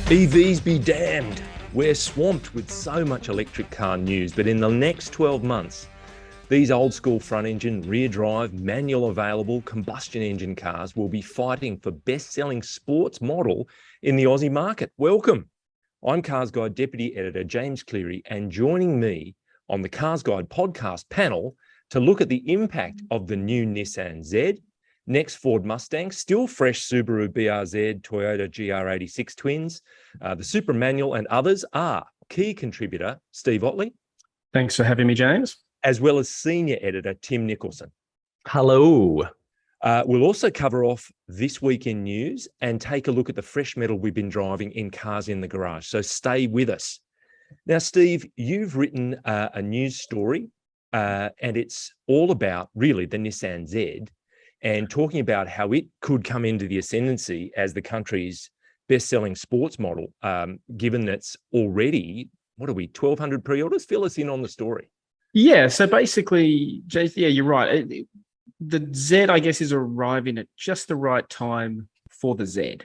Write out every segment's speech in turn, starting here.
EVs be damned. We're swamped with so much electric car news, but in the next 12 months, these old school front engine, rear drive, manual available combustion engine cars will be fighting for best-selling sports model in the Aussie market. Welcome. I'm CarsGuide Deputy Editor James Cleary, and joining me on the CarsGuide Podcast panel to look at the impact of the new Nissan Z, next Ford Mustang, still fresh Subaru BRZ, Toyota GR86 twins, the Super Manual and others are key contributor Steve Otley. Thanks for having me, James. As well as senior editor Tim Nicholson. Hello. We'll also cover off this week in news and take a look at the fresh metal we've been driving in Cars in the Garage. So stay with us. Now, Steve, you've written a news story and it's all about really the Nissan Z and talking about how it could come into the ascendancy as the country's best-selling sports model, given that's already, 1,200 pre-orders? Fill us in on the story. Yeah, so basically, Jason, yeah, you're right. The Z, I guess, is arriving at just the right time for the Z.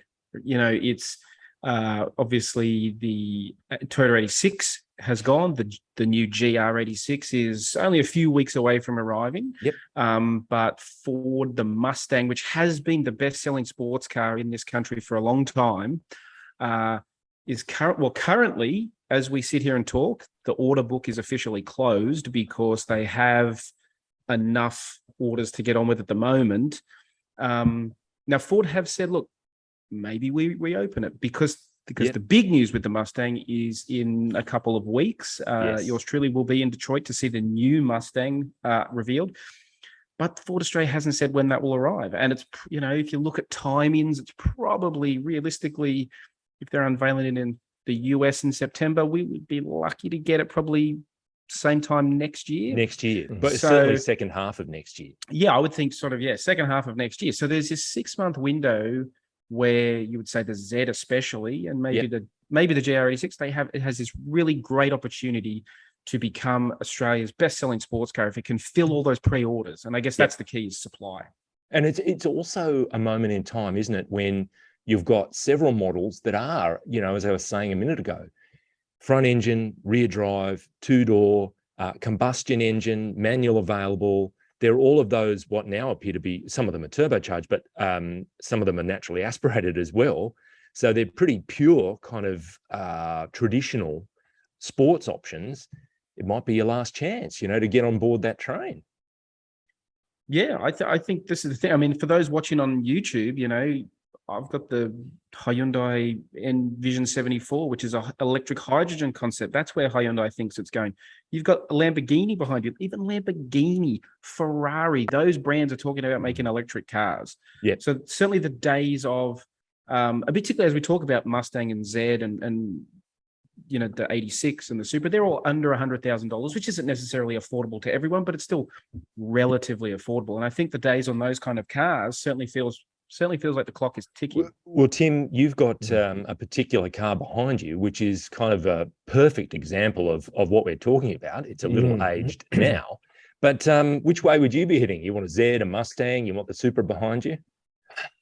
You know, it's obviously the Toyota 86 has gone. The new GR86 is only a few weeks away from arriving. Yep. But Ford, the Mustang, which has been the best-selling sports car in this country for a long time, is currently, as we sit here and talk, the order book is officially closed because they have enough orders to get on with at the moment. Now, Ford have said, look, maybe we reopen it because the big news with the Mustang is in a couple of weeks. Yes. Yours truly will be in Detroit to see the new Mustang revealed. But Ford Australia hasn't said when that will arrive. And it's, you know, if you look at timings, it's probably realistically, if they're unveiling it in the US in September, we would be lucky to get it probably same time next year. But certainly second half of next year. Yeah, I would think second half of next year. So there's this 6-month window where you would say the Z especially, and maybe the GR86, it has this really great opportunity to become Australia's best-selling sports car if it can fill all those pre-orders. And I guess that's the key, is supply. And it's also a moment in time, isn't it, when you've got several models that are, you know, as I was saying a minute ago, front engine, rear drive, two-door, combustion engine, manual available. They're all of those what now appear to be, some of them are turbocharged, but some of them are naturally aspirated as well. So they're pretty pure kind of traditional sports options. It might be your last chance, you know, to get on board that train. Yeah, I think this is the thing. I mean, for those watching on YouTube, you know, I've got the Hyundai Envision 74, which is an electric hydrogen concept. That's where Hyundai thinks it's going. You've got a Lamborghini behind you. Even Lamborghini, Ferrari, those brands are talking about making electric cars. Yeah. So certainly the days of, particularly as we talk about Mustang and Z and you know, the 86 and the Super, they're all under $100,000, which isn't necessarily affordable to everyone, but it's still relatively affordable. And I think the days on those kind of cars certainly feels like the clock is ticking. Well, Tim, you've got a particular car behind you, which is kind of a perfect example of what we're talking about. It's a little aged now, but which way would you be heading? You want a Z, a Mustang? You want the Supra behind you?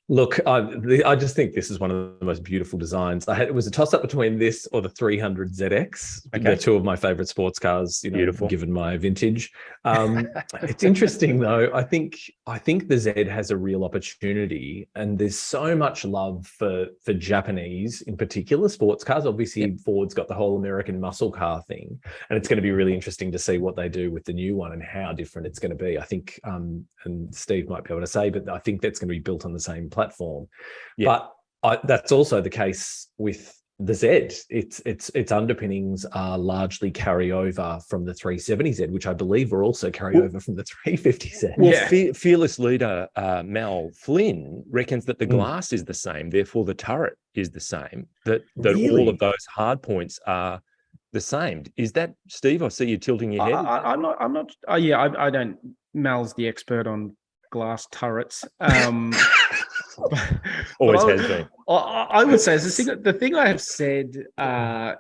Look, I just think this is one of the most beautiful designs. It was a toss-up between this or the 300 ZX. Okay. They're two of my favorite sports cars, you know, Beautiful. Given my vintage. It's interesting, though. I think the Z has a real opportunity, and there's so much love for Japanese, in particular, sports cars. Obviously, Ford's got the whole American muscle car thing, and it's going to be really interesting to see what they do with the new one and how different it's going to be. I think, and Steve might be able to say, but I think that's going to be built on the same platform. But that's also the case with the Z. Its underpinnings are largely carryover from the 370Z, which I believe are also carryover from the 350Z. Well, fearless leader Mal Flynn reckons that the glass is the same, therefore the turret is the same. That Really? All of those hard points are the same. Is that, Steve? I see you tilting your head. I'm not. I don't. Mal's the expert on glass turrets. Always has been. I would say the thing I have said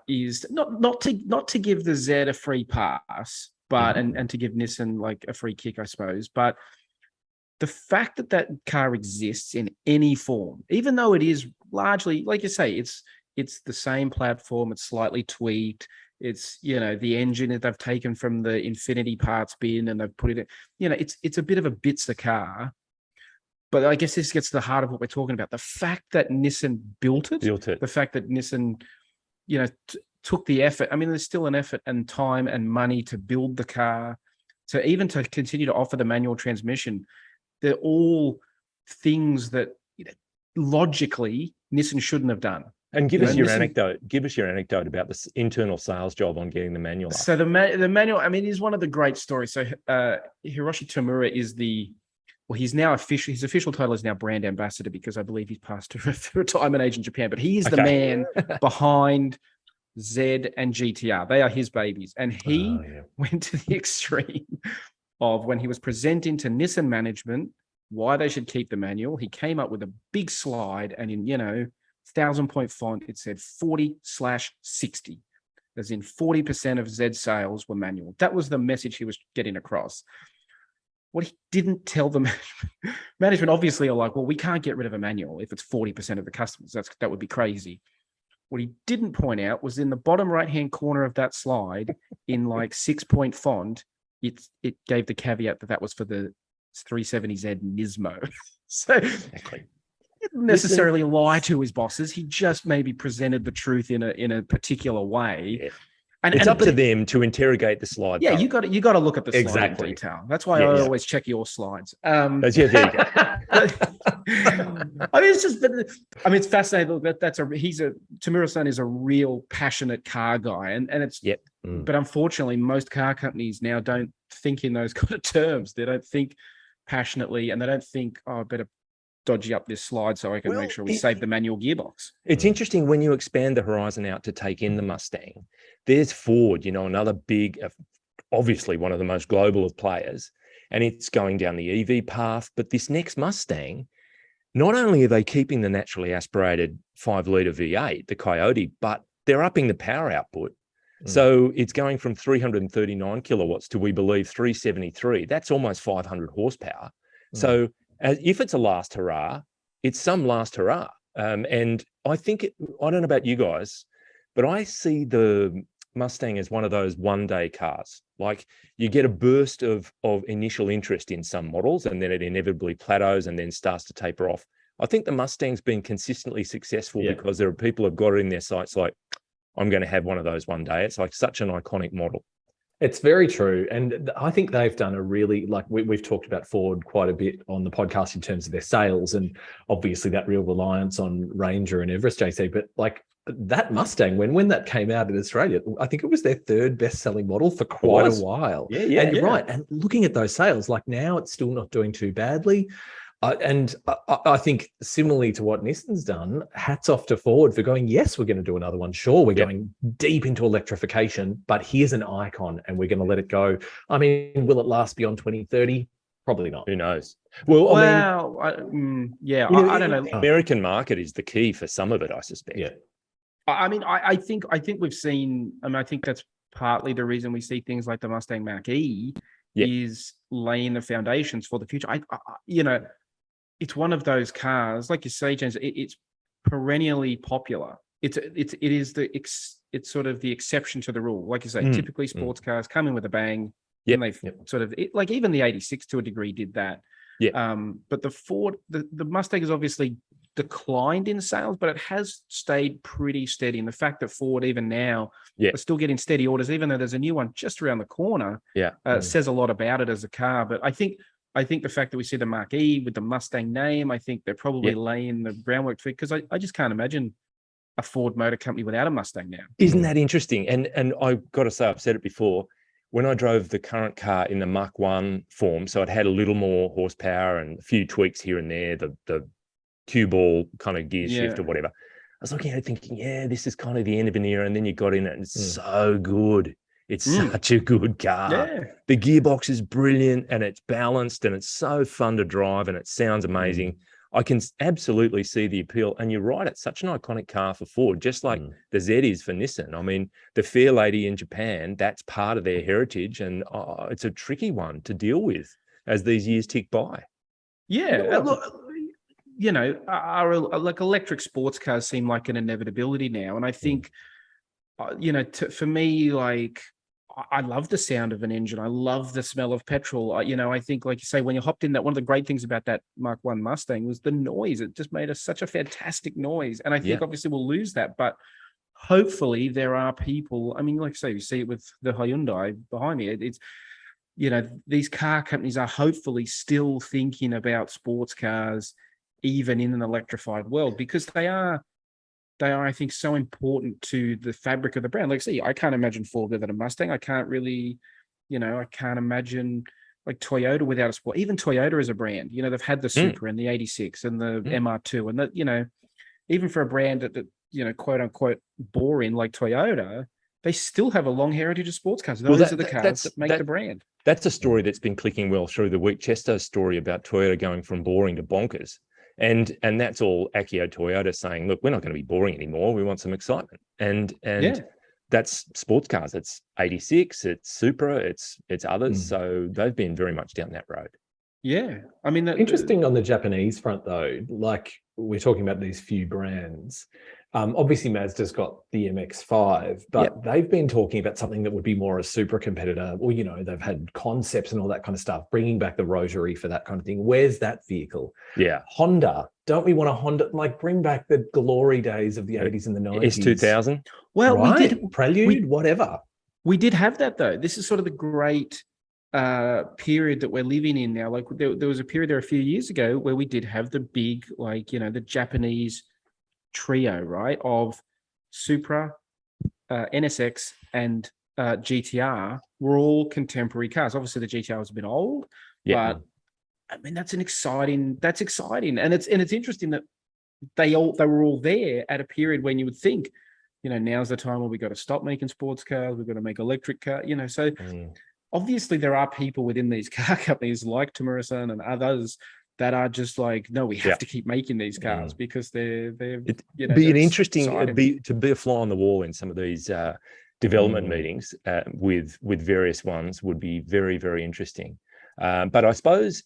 is not to give the Z a free pass, but and to give Nissan like a free kick, I suppose. But the fact that car exists in any form, even though it is largely, like you say, it's the same platform. It's slightly tweaked. It's, the engine that they've taken from the Infinity parts bin and they've put it in, it's a bit of a bitster car. But I guess this gets to the heart of what we're talking about. The fact that Nissan built it, the fact that Nissan, took the effort. I mean, there's still an effort and time and money to build the car, to continue to offer the manual transmission. They're all things that logically Nissan shouldn't have done. And give us your anecdote. Give us your anecdote about this internal sales job on getting the manual up. So the manual, I mean, is one of the great stories. So Hiroshi Tamura is he's now his official title is now brand ambassador, because I believe he's passed to retirement age in Japan. But he is the man behind Z and GTR. They are his babies. And he went to the extreme of, when he was presenting to Nissan management why they should keep the manual, he came up with a big slide, and in 1,000-point font, it said 40/60, as in 40% of Z sales were manual. That was the message he was getting across. What he didn't tell the management obviously are like, well, we can't get rid of a manual if it's 40% of the customers. That would be crazy. What he didn't point out was in the bottom right-hand corner of that slide, in like 6-point font, it gave the caveat that was for the 370Z Nismo. So exactly. He didn't necessarily lie to his bosses. He just maybe presented the truth in a particular way. Yeah. And it's up to them to interrogate the slide. Yeah, you got to look at the slide in detail. That's why I always check your slides. There you go. I mean, it's fascinating. Tamura-san is a real passionate car guy, and it's. Yep. But unfortunately, most car companies now don't think in those kind of terms. They don't think passionately, and they don't think, I better dodgy up this slide so I can make sure we save the manual gearbox. It's interesting when you expand the horizon out to take in the Mustang. There's Ford, another big, obviously one of the most global of players, and it's going down the EV path. But this next Mustang, not only are they keeping the naturally aspirated 5-litre V8, the Coyote, but they're upping the power output. So it's going from 339 kilowatts to, we believe, 373. That's almost 500 horsepower. So if it's a last hurrah, it's some last hurrah. And I think, I don't know about you guys, but I see the Mustang as one of those one-day cars. Like, you get a burst of initial interest in some models, and then it inevitably plateaus and then starts to taper off. I think the Mustang's been consistently successful because there are people who've got it in their sights like, I'm going to have one of those one day. It's like such an iconic model. It's very true. And I think they've done a really, like we've talked about Ford quite a bit on the podcast in terms of their sales, and obviously that real reliance on Ranger and Everest, JC. But like that Mustang, when that came out in Australia, I think it was their third best-selling model for quite a while. Yeah, and you're right. And looking at those sales, like now it's still not doing too badly. And I think similarly to what Nissan's done, hats off to Ford for going, yes, we're going to do another one. Sure, we're going deep into electrification, but here's an icon and we're going to let it go. I mean, will it last beyond 2030? Probably not. Who knows? Well, I don't know. The American market is the key for some of it, I suspect. Yeah. I mean, I think we've seen, I think that's partly the reason we see things like the Mustang Mach-E is laying the foundations for the future. It's one of those cars, like you say, James. It's perennially popular. It's sort of the exception to the rule. Like you say, typically sports cars come in with a bang. And they've sort of like even the 86 to a degree did that. Yeah. But the Ford, the Mustang has obviously declined in sales, but it has stayed pretty steady. And the fact that Ford even now are still getting steady orders, even though there's a new one just around the corner, says a lot about it as a car. But I think the fact that we see the Mach-E with the Mustang name, I think they're probably laying the groundwork for it, because I just can't imagine a Ford Motor Company without a Mustang now. Isn't that interesting? And I've got to say, I've said it before, when I drove the current car in the Mach 1 form, so it had a little more horsepower and a few tweaks here and there, the cue ball kind of gear shift or whatever. I was looking at it thinking, this is kind of the end of an era. And then you got in it and it's so good. It's such a good car. Yeah. The gearbox is brilliant and it's balanced and it's so fun to drive and it sounds amazing. I can absolutely see the appeal. And you're right, it's such an iconic car for Ford, just like the Z is for Nissan. I mean, the Fair Lady in Japan, that's part of their heritage, and it's a tricky one to deal with as these years tick by. Yeah. Look, are like electric sports cars seem like an inevitability now. And I think, for me, like, I love the sound of an engine. I love the smell of petrol. I think, like you say, when you hopped in, that one of the great things about that Mark I Mustang was the noise. It just made such a fantastic noise. And I think obviously we'll lose that, but hopefully there are people. I mean, like I say, you see it with the Hyundai behind me. It's, these car companies are hopefully still thinking about sports cars, even in an electrified world, because they are, I think, so important to the fabric of the brand. Like, see, I can't imagine Ford without a Mustang. I can't really, I can't imagine like Toyota without a sport. Even Toyota as a brand, they've had the Supra and the 86 and the MR2, and that, even for a brand that quote unquote boring like Toyota, they still have a long heritage of sports cars. Those are the cars that make the brand. That's a story that's been clicking well through the week. Chesto's story about Toyota going from boring to bonkers. And that's all Akio Toyota saying, look, we're not going to be boring anymore. We want some excitement. And that's sports cars. It's 86, it's Supra, it's others. So they've been very much down that road. Yeah. I mean, interesting on the Japanese front, though, like we're talking about these few brands. Obviously, Mazda's got the MX-5, but they've been talking about something that would be more a Supra competitor. Or, they've had concepts and all that kind of stuff, bringing back the rotary for that kind of thing. Where's that vehicle? Yeah. Honda. Don't we want a Honda? Like, bring back the glory days of the 80s and the 90s. S2000. Well, right? We did. Prelude, whatever. We did have that, though. This is sort of the great period that we're living in now. Like, there was a period there a few years ago where we did have the big, like, the Japanese trio, right, of Supra, NSX, and GTR were all contemporary cars. Obviously, the GTR was a bit old, but I mean that's exciting, and it's interesting that they were all there at a period when you would think, now's the time where we got to stop making sports cars, we've got to make electric cars, so obviously there are people within these car companies like Tamura-san and others that are just like, no, we have to keep making these cars because they're be an interesting to be a fly on the wall in some of these development meetings with various ones would be very, very interesting. But I suppose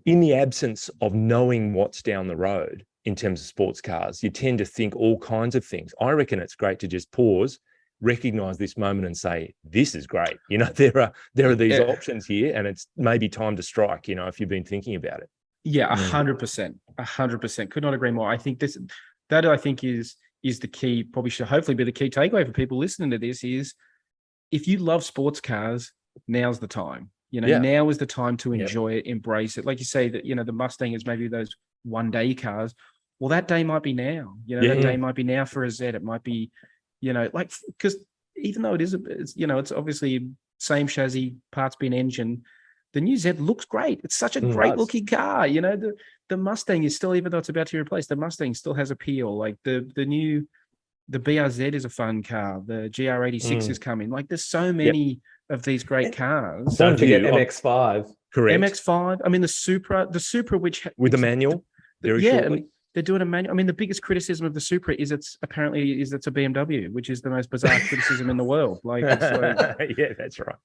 in the absence of knowing what's down the road in terms of sports cars, you tend to think all kinds of things. I reckon it's great to just pause, recognize this moment and say, this is great. There are these options here, and it's maybe time to strike, if you've been thinking about it. Yeah, 100%. Could not agree more. I think that I think is the key, probably should hopefully be the key takeaway for people listening to this is, if you love sports cars, now's the time. Now is the time to enjoy it, embrace it. Like you say that, the Mustang is maybe those one-day cars. Well, that day might be now. That day might be now for a Z. It might be, like, because even though it's obviously same chassis, parts being engine, the new Z looks great. It's such a great looking car. The Mustang is still, even though it's about to be replaced, the Mustang still has appeal. Like the BRZ is a fun car. The GR86 is coming. Like there's so many of these great cars. Don't forget MX-5. Correct. MX-5. I mean, the Supra, which with the manual. Shortly. They're doing a manual. I mean, the biggest criticism of the Supra is it's a BMW, which is the most bizarre criticism in the world. Like, yeah, that's right.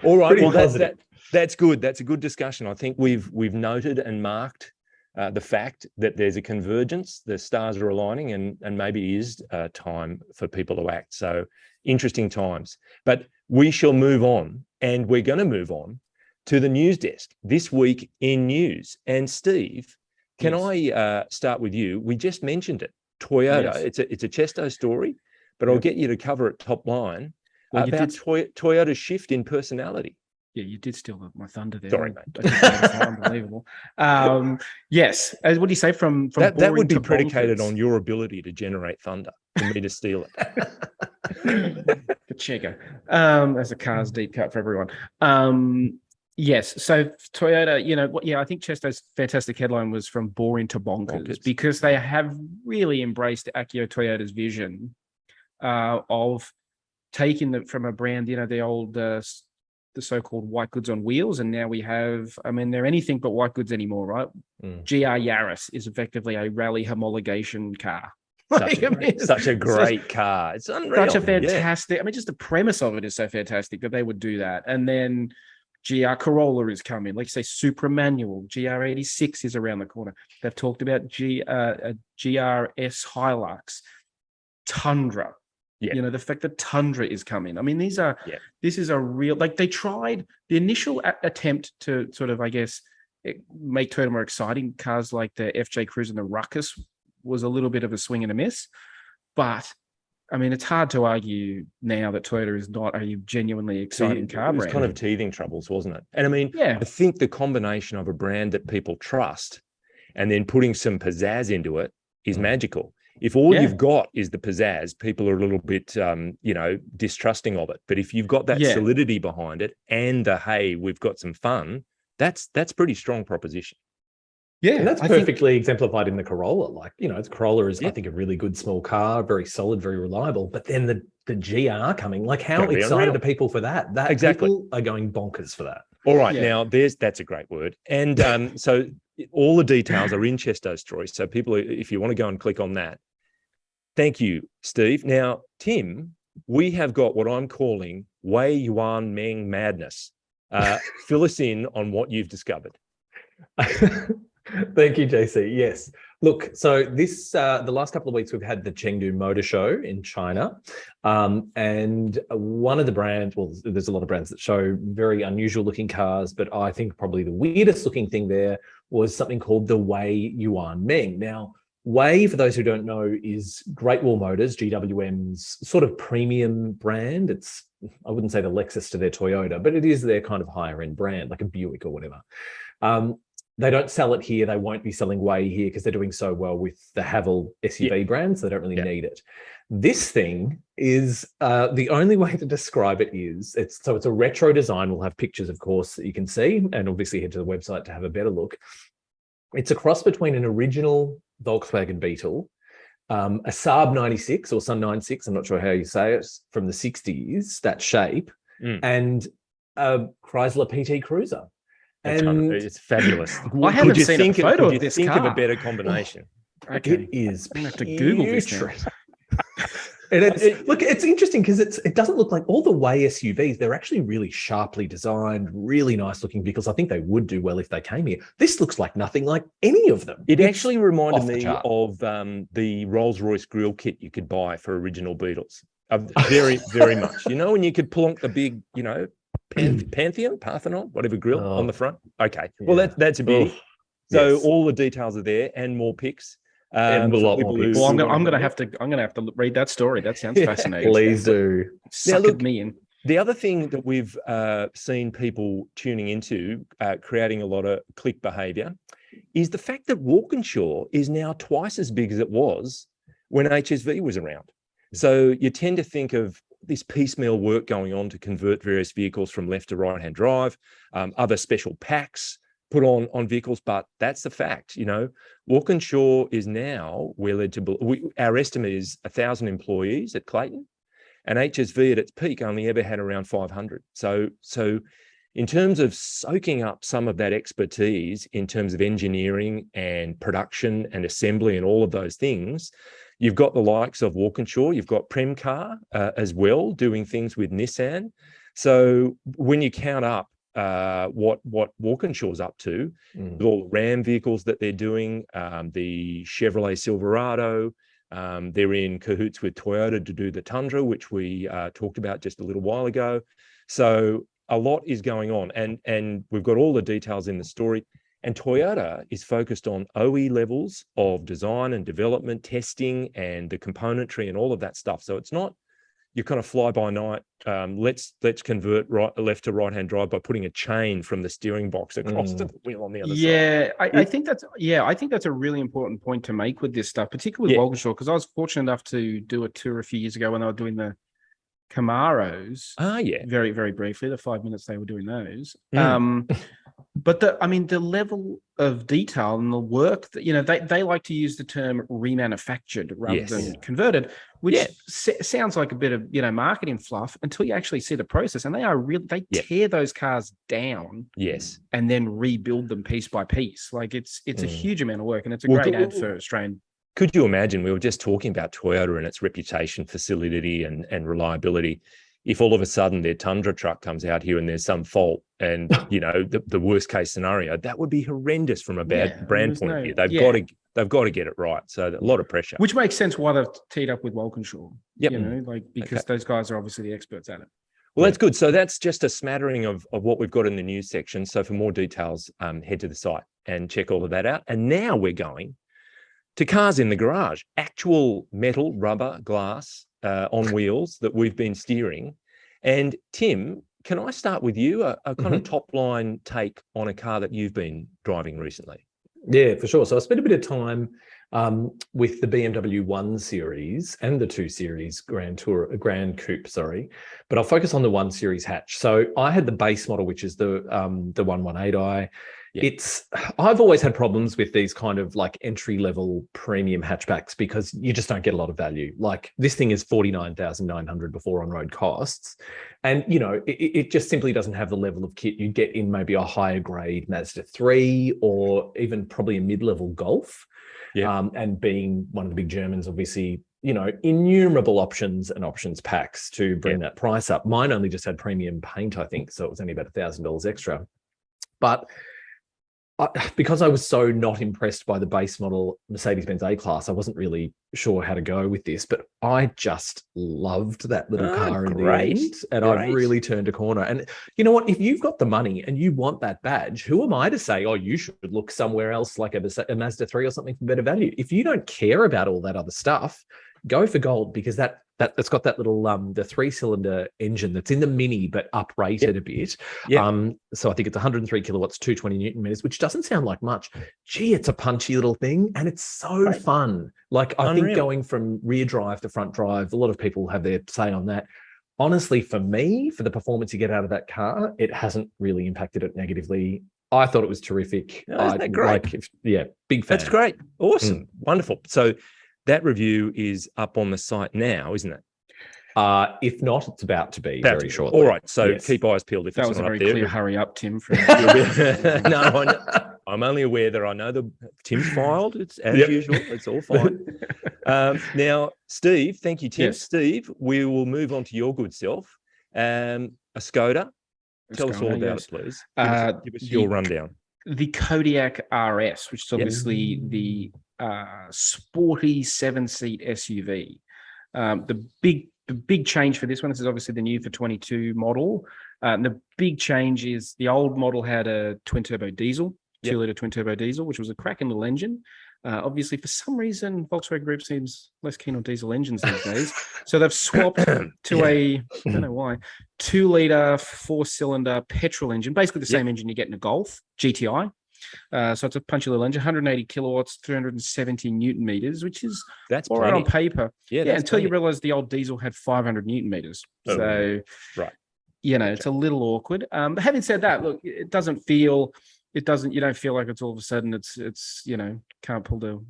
All right. Well, that's good. That's a good discussion. I think we've noted and marked the fact that there's a convergence. The stars are aligning, and maybe it is time for people to act. So interesting times. But we shall move on, and we're going to move on to the news desk this week in news. And Steve, can I start with you? We just mentioned it, Toyota. Yes. It's a Chesto story, but I'll get you to cover it top line about Toyota's shift in personality. Yeah, you did steal my thunder there. Sorry, mate. That's unbelievable. Yes, as what do you say from that would be predicated on your ability to generate thunder for me to steal it. Checker. As a car's deep cut for everyone. Yes. So Toyota, I think Chesto's fantastic headline was from boring to bonkers because they have really embraced Akio Toyota's vision of taking them from a brand, the old, the so-called white goods on wheels. And now we have, they're anything but white goods anymore, right? GR Yaris is effectively a rally homologation car. Such a great car. It's unreal. Such a fantastic, just the premise of it is so fantastic that they would do that. And then GR Corolla is coming. Like you say, Supra manual. GR86 is around the corner. They've talked about GRS Hilux, Tundra. Yeah. You know, the fact that Tundra is coming. I mean, this is a real, like they tried the initial attempt to sort of, I guess, make Toyota more exciting. Cars like the FJ Cruise and the Ruckus was a little bit of a swing and a miss. But I mean, it's hard to argue now that Toyota is not a genuinely exciting car brand. It was kind of teething troubles, wasn't it? And I mean, I think the combination of a brand that people trust and then putting some pizzazz into it is magical. If all you've got is the pizzazz, people are a little bit, distrusting of it. But if you've got that solidity behind it and hey, we've got some fun, that's pretty strong proposition. Yeah, and that's perfectly exemplified in the Corolla. Like, its Corolla is, I think, a really good small car, very solid, very reliable. But then the GR coming, like, how excited are people for that? Exactly. People are going bonkers for that. All right, now that's a great word. And so all the details are in Chesto's story. So people, if you want to go and click on that. Thank you, Steve. Now, Tim, we have got what I'm calling Wey Yuan Meng madness. Fill us in on what you've discovered. Thank you, JC. Yes. Look, so the last couple of weeks, we've had the Chengdu Motor Show in China. And one of the brands, well, there's a lot of brands that show very unusual looking cars, but I think probably the weirdest looking thing there was something called the Wey Yuan Meng. Now, Wey, for those who don't know, is Great Wall Motors, GWM's sort of premium brand. It's, I wouldn't say the Lexus to their Toyota, but it is their kind of higher end brand, like a Buick or whatever. They don't sell it here. They won't be selling Wey here because they're doing so well with the Haval SUV brands. They don't really need it. This thing is, the only way to describe it is, it's a retro design. We'll have pictures, of course, that you can see, and obviously head to the website to have a better look. It's a cross between an original Volkswagen Beetle, a Saab 96 or Sun 96, I'm not sure how you say it, from the 60s, that shape, and a Chrysler PT Cruiser. It's fabulous. I haven't seen a photo of this car. Think of a better combination. Okay. It is. I'm going to have to Google this now. Look, it's interesting because it doesn't look like all the Wey SUVs. They're actually really sharply designed, really nice looking vehicles. I think they would do well if they came here. This looks like nothing like any of them. It actually reminded me of the Rolls-Royce grill kit you could buy for original Beetles. Very, very much. When you could plonk the big, Parthenon, whatever grill on the front. Okay. Well, that's a beauty. So all the details are there and more pics. And a lot more pics. Well, I'm gonna have to read that story. That sounds fascinating. Please do. Suck me in. The other thing that we've seen people tuning into, creating a lot of click behavior, is the fact that Walkinshaw is now twice as big as it was when HSV was around. So you tend to think of this piecemeal work going on to convert various vehicles from left to right-hand drive, other special packs put on vehicles, but that's the fact. Walkinshaw is now, we're led to believe, our estimate is 1,000 employees at Clayton, and HSV at its peak only ever had around 500. So in terms of soaking up some of that expertise in terms of engineering and production and assembly and all of those things, you've got the likes of Walkinshaw, you've got Premcar as well, doing things with Nissan. So when you count up what Walkinshaw's up to, with all the Ram vehicles that they're doing, the Chevrolet Silverado, they're in cahoots with Toyota to do the Tundra, which we talked about just a little while ago. So a lot is going on, and we've got all the details in the story. And Toyota is focused on OE levels of design and development, testing, and the componentry and all of that stuff. So it's not you kind of fly by night. Let's convert left to right hand drive by putting a chain from the steering box across to the wheel on the other side. I think that's a really important point to make with this stuff, particularly with Walkinshaw, because I was fortunate enough to do a tour a few years ago when they were doing the Camaros. Very, very briefly, the 5 minutes they were doing those. But the level of detail and the work that, they like to use the term remanufactured rather than converted, which sounds like a bit of, marketing fluff until you actually see the process. And they are they tear those cars down and then rebuild them piece by piece. Like it's a huge amount of work, and it's a great ad for Australian. Could you imagine, we were just talking about Toyota and its reputation for solidity and reliability. if all of a sudden their Tundra truck comes out here and there's some fault and, the worst case scenario, that would be horrendous from a brand point of view. They've got to get it right. So a lot of pressure. Which makes sense why they've teed up with Walkinshaw. Yep. Because those guys are obviously the experts at it. Well, that's good. So that's just a smattering of what we've got in the news section. So for more details, head to the site and check all of that out. And now we're going to cars in the garage, actual metal, rubber, glass on wheels that we've been steering. And Tim, can I start with you, a kind of top line take on a car that you've been driving recently? Yeah, for sure. So I spent a bit of time with the BMW 1 Series and the 2 Series Grand Coupe, but I'll focus on the 1 Series hatch. So I had the base model, which is the 118i. Yeah. I've always had problems with these kind of like entry level premium hatchbacks because you just don't get a lot of value. Like this thing is $49,900 before on-road costs. And, it just simply doesn't have the level of kit you get in maybe a higher grade Mazda 3 or even probably a mid-level Golf. Yeah. And being one of the big Germans, obviously, innumerable options and options packs to bring that price up. Mine only just had premium paint, I think. So it was only about $1,000 extra. But because I was so not impressed by the base model Mercedes-Benz A-Class, I wasn't really sure how to go with this, but I just loved that little car in the end, and I've really turned a corner. And you know what? If you've got the money and you want that badge, who am I to say, oh, you should look somewhere else like a Mazda 3 or something for better value? If you don't care about all that other stuff, go for gold, because that's got that little the 3-cylinder engine that's in the Mini but uprated a bit. So I think it's 103 kilowatts, 220 newton meters, which doesn't sound like much. Gee, it's a punchy little thing, and it's so fun. Like I think going from rear drive to front drive, a lot of people have their say on that. Honestly, for me, for the performance you get out of that car, it hasn't really impacted it negatively. I thought it was terrific. Isn't that great? Big fan. That's great. Awesome. Wonderful. So that review is up on the site now, isn't it? If not, it's about to be very shortly. All right, so keep eyes peeled. If that was a very clear hurry up, Tim. No, I'm only aware that I know Tim's filed. It's as usual. It's all fine. Now, Steve, thank you, Tim. Yes. Steve, we will move on to your good self. A Skoda. Tell us all about it, please. Give us your rundown. The Kodiaq RS, which is obviously the sporty 7-seat SUV. The big change for this one, this is obviously the new for 22 model. The big change is the old model had a twin-turbo diesel, 2-litre twin-turbo diesel, which was a cracking little engine. Obviously, for some reason, Volkswagen Group seems less keen on diesel engines these days. So they've swapped to I don't know why, 2-litre 4-cylinder petrol engine, basically the same engine you get in a Golf GTI. So it's a punchy little engine, 180 kilowatts, 370 newton meters, which is all right on paper. Until you realize the old diesel had 500 newton meters. So, it's a little awkward. But having said that, look, you don't feel like it's all of a sudden it's can't pull the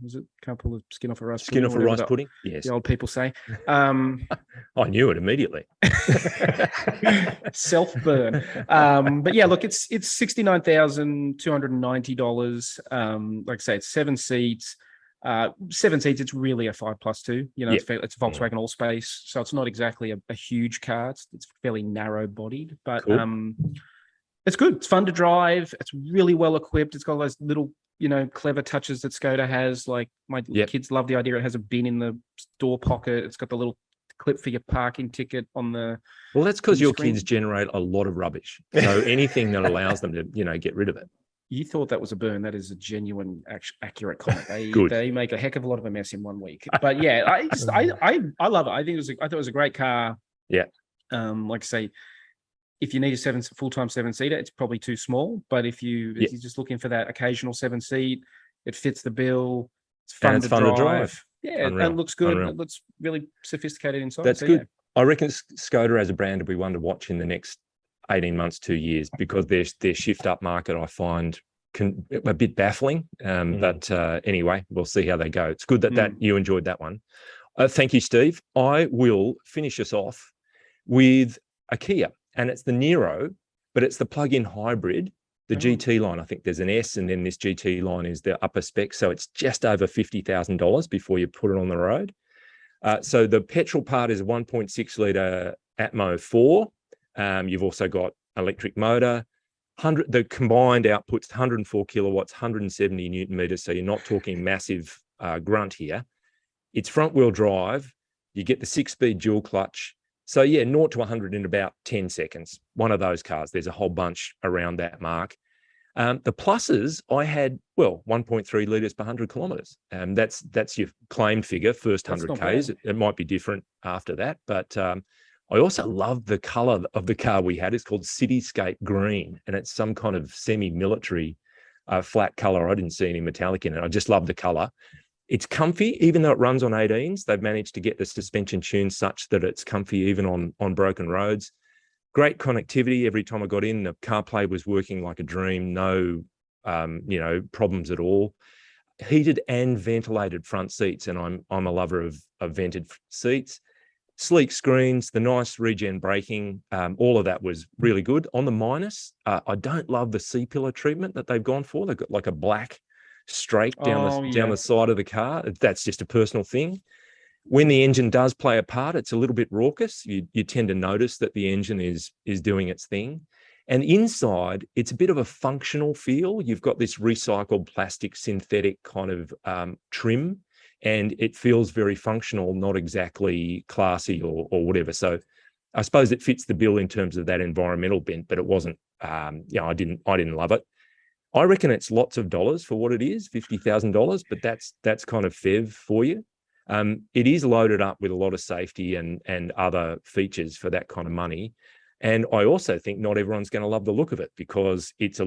skin off a rice pudding. Skin off a rice pudding? Yes. The old people say. I knew it immediately. Self-burn. But yeah, look, it's $69,290. Like I say, it's 7 seats. 7 seats, it's really a 5+2. It's Volkswagen All-Space, so it's not exactly a huge car. It's fairly narrow-bodied, but cool. It's good. It's fun to drive. It's really well equipped. It's got those little, clever touches that Skoda has. Like my kids love the idea. It has a bin in the door pocket. It's got the little clip for your parking ticket on the. Well, that's because your kids generate a lot of rubbish. So anything that allows them to, get rid of it. You thought that was a burn. That is a genuine, accurate comment. They make a heck of a lot of a mess in 1 week. But yeah, I love it. I thought it was a great car. Yeah. Like I say, if you need a full-time 7-seater, it's probably too small. But if you're just looking for that occasional 7-seat, it fits the bill. It's fun to drive. Yeah, and it looks good. It looks really sophisticated inside. That's good. Yeah. I reckon Skoda as a brand will be one to watch in the next 18 months, 2 years, because their shift up market I find a bit baffling. But anyway, we'll see how they go. It's good that you enjoyed that one. Thank you, Steve. I will finish us off with a Kia. And it's the Nero, but it's the plug-in hybrid, the GT line. I think there's an S, and then this GT line is the upper spec. So it's just over $50,000 before you put it on the road. So the petrol part is a 1.6-litre Atmo 4. You've also got electric motor. The combined output's 104 kilowatts, 170 Newton meters. So you're not talking massive grunt here. It's front wheel drive. You get the 6-speed dual clutch. So yeah, 0 to 100 in about 10 seconds. One of those cars. There's a whole bunch around that mark. The pluses, I had, 1.3 litres per 100 kilometres. That's your claimed figure, first 100 Ks. It might be different after that. But I also love the colour of the car we had. It's called Cityscape Green, and it's some kind of semi-military flat colour. I didn't see any metallic in it. I just love the colour. It's comfy, even though it runs on 18s. They've managed to get the suspension tuned such that it's comfy even on broken roads. Great connectivity. Every time I got in, the CarPlay was working like a dream. No, problems at all. Heated and ventilated front seats, and I'm a lover of vented seats. Sleek screens, the nice regen braking, all of that was really good. On the minus, I don't love the C-pillar treatment that they've gone for. They've got like a black streak down the side of the car. That's just a personal thing. When the engine does play a part, it's a little bit raucous. You tend to notice that the engine is doing its thing. And inside, it's a bit of a functional feel. You've got this recycled plastic synthetic kind of trim, and it feels very functional, not exactly classy or whatever. So I suppose it fits the bill in terms of that environmental bent, but it wasn't, I didn't love it. I reckon it's lots of dollars for what it is, $50,000, but that's kind of FEV for you. It is loaded up with a lot of safety and other features for that kind of money. And I also think not everyone's going to love the look of it because it's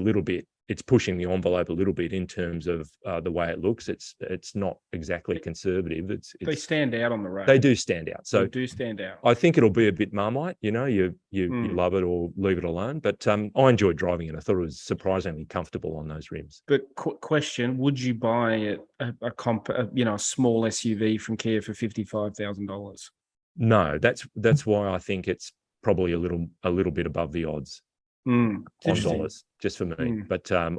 pushing the envelope a little bit in terms of the way it looks. It's not exactly conservative. They stand out on the road. They do stand out. So they do stand out. I think it'll be a bit Marmite. You love it or leave it alone. But I enjoyed driving it. I thought it was surprisingly comfortable on those rims. But question: would you buy a small SUV from Kia for $55,000? No, that's why I think it's probably a little bit above the odds on dollars, just for me. But I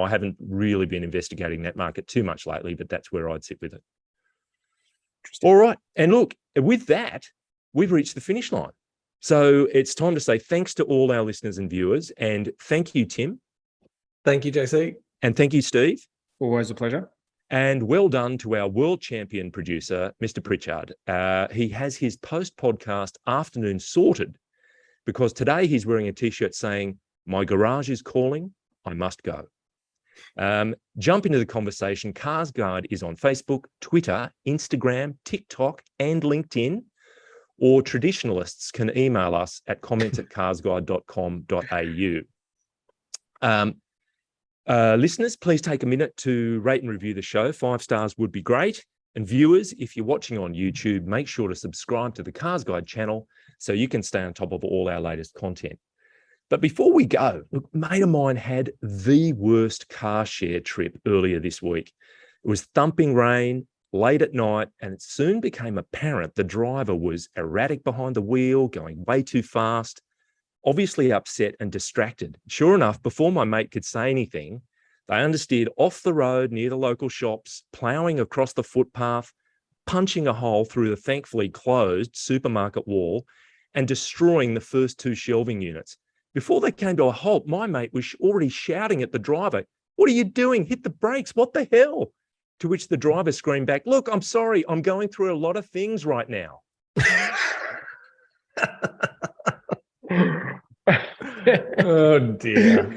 haven't really been investigating that market too much lately, but that's where I'd sit with it. All right. And look, with that, we've reached the finish line. So it's time to say thanks to all our listeners and viewers. And thank you, Tim. Thank you, JC. And thank you, Steve. Always a pleasure. And well done to our world champion producer, Mr. Pritchard. He has his post-podcast afternoon sorted because today he's wearing a T-shirt saying, "My garage is calling, I must go." Jump into the conversation. Cars Guide is on Facebook, Twitter, Instagram, TikTok, and LinkedIn. Or traditionalists can email us at comments@carsguide.com.au. Listeners, please take a minute to rate and review the show. 5 stars would be great. And viewers, if you're watching on YouTube, make sure to subscribe to the Cars Guide channel so you can stay on top of all our latest content. But before we go, look, a mate of mine had the worst car share trip earlier this week. It was thumping rain, late at night, and it soon became apparent the driver was erratic behind the wheel, going way too fast, obviously upset and distracted. Sure enough, before my mate could say anything, they understeered off the road near the local shops, ploughing across the footpath, punching a hole through the thankfully closed supermarket wall, and destroying the first 2 shelving units. Before they came to a halt, my mate was already shouting at the driver, "What are you doing? Hit the brakes. What the hell?" To which the driver screamed back, "Look, I'm sorry. I'm going through a lot of things right now." Oh dear.